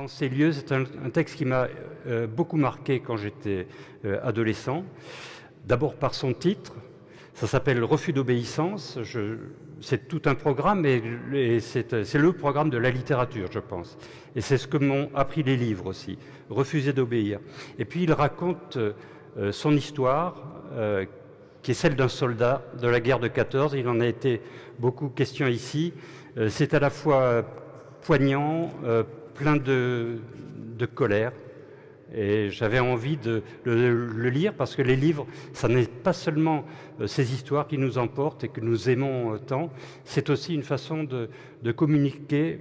dans ces lieux, c'est un texte qui m'a beaucoup marqué quand j'étais adolescent. D'abord par son titre, ça s'appelle « Refus d'obéissance ». C'est tout un programme, et c'est le programme de la littérature, je pense. Et c'est ce que m'ont appris les livres aussi, refuser d'obéir. Et puis il raconte son histoire, qui est celle d'un soldat de la guerre de 14. Il en a été beaucoup question ici. C'est à la fois poignant, plein de colère. Et j'avais envie de le lire parce que les livres, ça n'est pas seulement ces histoires qui nous emportent et que nous aimons tant, c'est aussi une façon de communiquer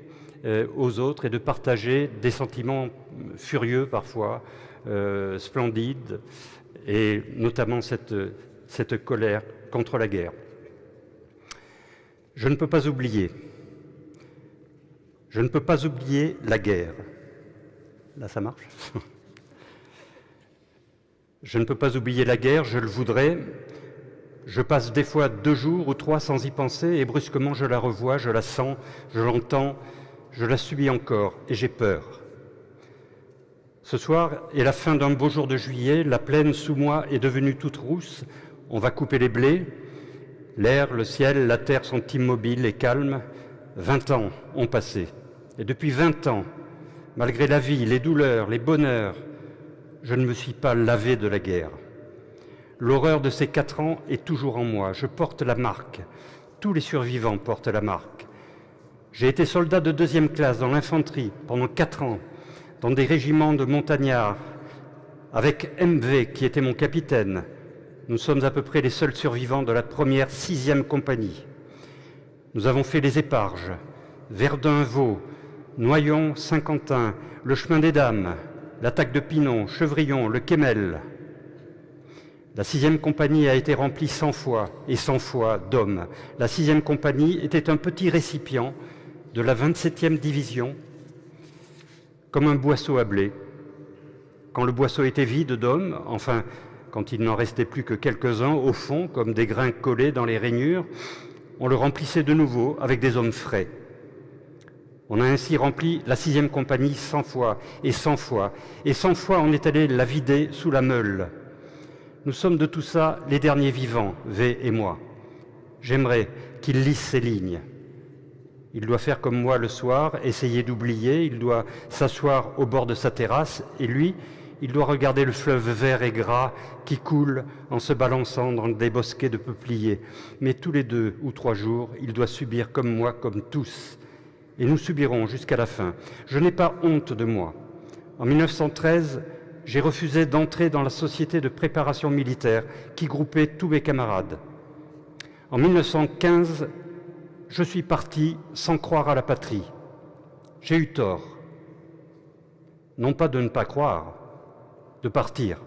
aux autres et de partager des sentiments furieux parfois, splendides, et notamment cette colère contre la guerre. Je ne peux pas oublier. Je ne peux pas oublier la guerre. Là, ça marche. Je ne peux pas oublier la guerre, je le voudrais. Je passe des fois 2 jours ou 3 sans y penser, et brusquement je la revois, je la sens, je l'entends, je la subis encore, et j'ai peur. Ce soir est la fin d'un beau jour de juillet, la plaine sous moi est devenue toute rousse, on va couper les blés, l'air, le ciel, la terre sont immobiles et calmes. 20 ans ont passé, et depuis 20 ans, malgré la vie, les douleurs, les bonheurs, je ne me suis pas lavé de la guerre. L'horreur de ces 4 ans est toujours en moi. Je porte la marque. Tous les survivants portent la marque. J'ai été soldat de 2e classe dans l'infanterie pendant 4 ans, dans des régiments de montagnards, avec MV qui était mon capitaine. Nous sommes à peu près les seuls survivants de la première 6e compagnie. Nous avons fait les Éparges, Verdun-Vaux, Noyon, Saint-Quentin, le chemin des Dames, l'attaque de Pinon, Chevrillon, le Kemmel. La 6e compagnie a été remplie 100 fois et 100 fois d'hommes. La 6e compagnie était un petit récipient de la 27e division, comme un boisseau à blé. Quand le boisseau était vide d'hommes, enfin, quand il n'en restait plus que quelques-uns au fond, comme des grains collés dans les rainures, on le remplissait de nouveau avec des hommes frais. On a ainsi rempli la 6e compagnie 100 fois et 100 fois. Et 100 fois, on est allé la vider sous la meule. Nous sommes de tout ça les derniers vivants, V et moi. J'aimerais qu'il lise ces lignes. Il doit faire comme moi le soir, essayer d'oublier. Il doit s'asseoir au bord de sa terrasse. Et lui, il doit regarder le fleuve vert et gras qui coule en se balançant dans des bosquets de peupliers. Mais tous les 2 ou 3 jours, il doit subir comme moi, comme tous. Et nous subirons jusqu'à la fin. Je n'ai pas honte de moi. En 1913, j'ai refusé d'entrer dans la société de préparation militaire qui groupait tous mes camarades. En 1915, je suis parti sans croire à la patrie. J'ai eu tort. Non pas de ne pas croire, de partir.